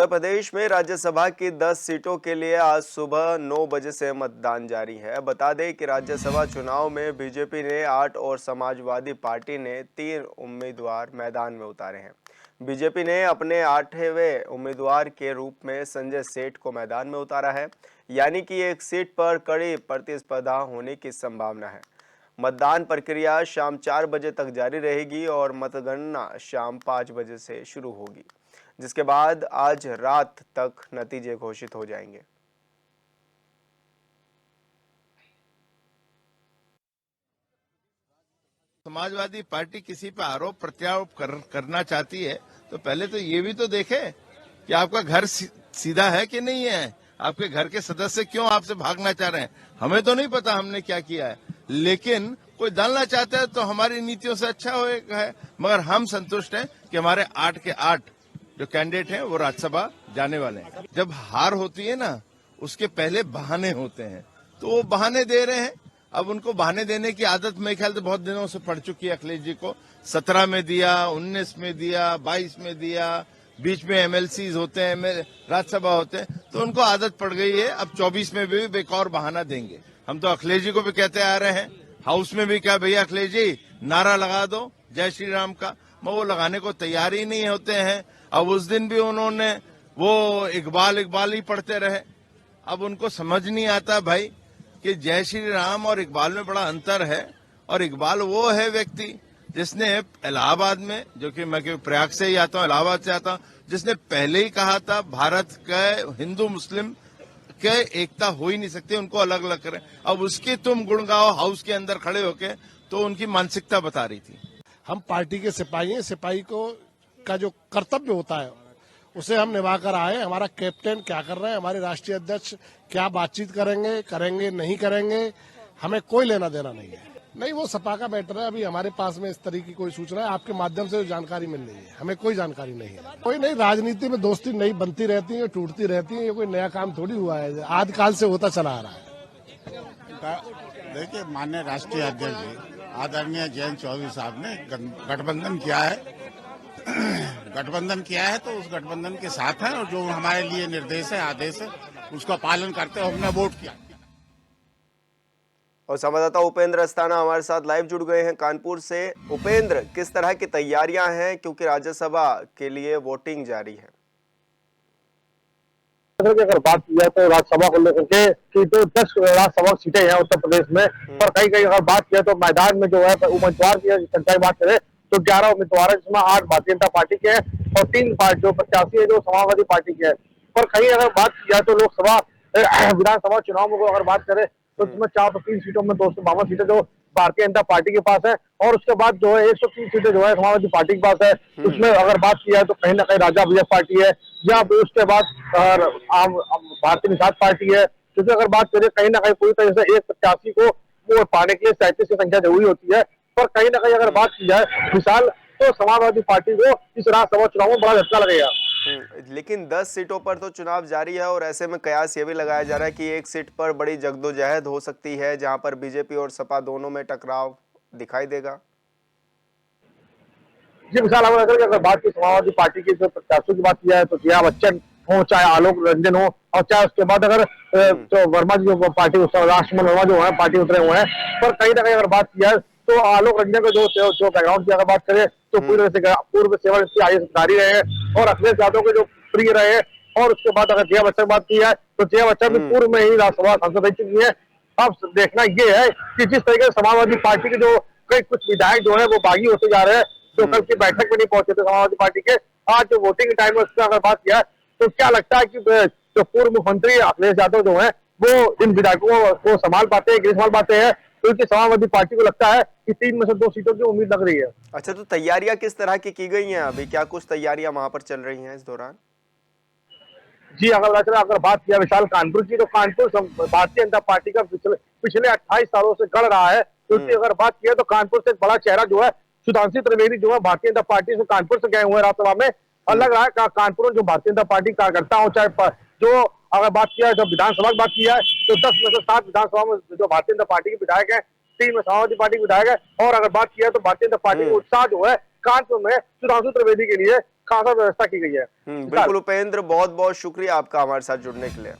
उत्तर प्रदेश में राज्यसभा की 10 सीटों के लिए आज सुबह 9 बजे से मतदान जारी है। बता दें कि राज्यसभा चुनाव में बीजेपी ने 8 और समाजवादी पार्टी ने 3 उम्मीदवार मैदान में उतारे हैं। बीजेपी ने अपने 8वें उम्मीदवार के रूप में संजय सेठ को मैदान में उतारा है, यानी कि एक सीट पर कड़ी प्रतिस्पर्धा होने की संभावना है। मतदान प्रक्रिया शाम 4 बजे तक जारी रहेगी और मतगणना शाम 5 बजे से शुरू होगी, जिसके बाद आज रात तक नतीजे घोषित हो जाएंगे। समाजवादी पार्टी किसी पर आरोप प्रत्यारोप करना चाहती है तो पहले तो ये भी तो देखे कि आपका घर सीधा है कि नहीं है, आपके घर के सदस्य क्यों आपसे भागना चाह रहे हैं। हमें तो नहीं पता हमने क्या किया है, लेकिन कोई डालना चाहता है तो हमारी नीतियों से अच्छा होगा है। मगर हम संतुष्ट हैं कि हमारे 8 के 8 जो कैंडिडेट हैं वो राज्यसभा जाने वाले हैं। जब हार होती है ना, उसके पहले बहाने होते हैं, तो वो बहाने दे रहे हैं। अब उनको बहाने देने की आदत मेरे ख्याल से बहुत दिनों से पड़ चुकी है। अखिलेश जी को 17 में दिया, 19 में दिया, 22 में दिया, बीच में एमएलसीज होते हैं, राज्यसभा होते हैं, तो उनको आदत पड़ गई है। अब 24 में भी एक और बहाना देंगे। हम तो अखिलेश जी को भी कहते आ रहे हैं, हाउस में भी क्या भैया अखिलेश जी नारा लगा दो जय श्री राम का, मगर वो लगाने को तैयार ही नहीं होते हैं। अब उस दिन भी उन्होंने वो इकबाल इकबाल ही पढ़ते रहे। अब उनको समझ नहीं आता भाई कि जय श्री राम और इकबाल में बड़ा अंतर है। और इकबाल वो है व्यक्ति जिसने इलाहाबाद में, जो कि मैं प्रयाग से ही आता हूँ, इलाहाबाद से आता हूँ, जिसने पहले ही कहा था भारत के हिंदू मुस्लिम के एकता हो ही नहीं सकती, उनको अलग अलग करें। अब उसकी तुम गुण गाओ हाउस के अंदर खड़े होके, तो उनकी मानसिकता बता रही थी। हम पार्टी के सिपाही हैं, सिपाही को का जो कर्तव्य होता है उसे हम निभाकर आए। हमारा कैप्टन क्या कर रहे हैं, हमारे राष्ट्रीय अध्यक्ष क्या बातचीत करेंगे नहीं करेंगे, हमें कोई लेना देना नहीं है। नहीं, वो सपा का मैटर है। अभी हमारे पास में इस तरह की कोई सूचना है, आपके माध्यम से जो जानकारी मिल रही है, हमें कोई जानकारी नहीं है। कोई नहीं, राजनीति में दोस्ती नहीं बनती रहती है, टूटती रहती है, ये कोई नया काम थोड़ी हुआ है, आदिकाल से होता चला आ रहा है। देखिए, माननीय राष्ट्रीय अध्यक्ष जी आदरणीय जयंत चौधरी साहब ने गठबंधन किया है गठबंधन किया है, तो उस गठबंधन के साथ है और जो हमारे लिए निर्देश है, आदेश है, उसका पालन करते हुए हमने वोट किया। और संवाददाता उपेंद्र अस्थाना हमारे साथ लाइव जुड़ गए हैं कानपुर से। उपेंद्र, किस तरह की तैयारियां हैं, क्योंकि राज्यसभा के लिए वोटिंग जारी है? अगर बात की जाए तो राज्यसभा को लेकर के कि तो 10 राज्यसभा सीटें हैं उत्तर प्रदेश में, पर कहीं अगर बात किया तो मैदान में जो है उम्मीदवार की संख्या की बात करें तो 11 उम्मीदवार है, जिसमें 8 भारतीय जनता पार्टी के हैं और 3 जो प्रत्याशी है जो समाजवादी पार्टी के हैं। पर कहीं अगर बात की जाए तो लोकसभा विधानसभा चुनाव में अगर बात करें तो इसमें 403 सीटों में 252 सीटें जो भारतीय जनता पार्टी के पास है और उसके बाद जो है 130 सीटें जो है समाजवादी पार्टी के पास है। उसमें अगर बात की जाए तो कहीं ना कहीं राजा भैया पार्टी है या उसके बाद भारतीय निषाद पार्टी है। क्योंकि अगर बात करें कहीं ना कहीं पूरी तरह से एक प्रत्याशी को वोट पाने के लिए 37 की संख्या जरूरी होती है। पर कहीं ना कहीं अगर बात की जाए विशाल, तो समाजवादी पार्टी को इस राज्यसभा चुनाव में बड़ा झटका लगेगा। लेकिन 10 सीटों पर तो चुनाव जारी है और ऐसे में कयास ये भी लगाया जा रहा है कि एक सीट पर बड़ी जगदोजहद हो सकती है, जहां पर बीजेपी और सपा दोनों में टकराव दिखाई देगा। जी विशाल, अगर बात की समाजवादी पार्टी की जो प्रत्याशियों की बात की जाए तो जया बच्चन हो, चाहे आलोक रंजन हो, और चाहे उसके बाद अगर तो वर्मा जी जो पार्टी राष्ट्रमोहन वर्मा जो है पार्टी उतरे हुए हैं। पर कहीं ना कहीं अगर बात की जाए तो आलोक रंजन का जो बैकग्राउंड की अगर बात करें तो पूरी तरह से पूर्व सेवा आईएएस अधिकारी रहे हैं और अखिलेश यादव के जो प्रिय रहे हैं। और उसके बाद अगर जया बच्चन की बात की जाए तो जया बच्चन भी पूर्व में ही राज्यसभा सांसद रह चुकी है। अब देखना ये है कि जिस तरीके से समाजवादी पार्टी के जो कई कुछ विधायक जो है वो बागी होते जा रहे हैं, जो कल की बैठक में नहीं पहुंचे थे समाजवादी पार्टी के, आज जो वोटिंग टाइम है उसका अगर बात किया तो क्या लगता है कि जो पूर्व मुख्यमंत्री अखिलेश यादव जो है वो इन विधायकों को संभाल पाते हैं कि नहीं संभाल पाते हैं, क्योंकि समाजवादी पार्टी को लगता है कि 3 में से 2 सीटों की उम्मीद लग रही है। अच्छा, तो तैयारियां किस तरह की गई हैं अभी? क्या कुछ तैयारियां वहां पर चल रही हैं इस दौरान? जी अगर बात किया विशाल कानपुर की, तो कानपुर भारतीय जनता पार्टी का पिछले 28 सालों से गढ़ रहा है। क्योंकि अगर बात किया तो कानपुर से एक बड़ा चेहरा जो है सुधांशु त्रिवेदी जो है भारतीय जनता पार्टी से कानपुर से गए हुए हैं राज्यसभा में, और लग रहा है कानपुर में जो भारतीय जनता पार्टी कार्यकर्ता हो, चाहे जो अगर बात किया जब विधानसभा की बात की जाए तो 10 में से 7 विधानसभा में जो भारतीय जनता पार्टी के विधायक है, 3 में समाजवादी पार्टी के विधायक है। और अगर बात किया तो भारतीय जनता पार्टी का उत्साह जो है कानपुर में सुधांशु त्रिवेदी के लिए खासा व्यवस्था की गई है। बिल्कुल उपेंद्र, बहुत बहुत शुक्रिया आपका हमारे साथ जुड़ने के लिए।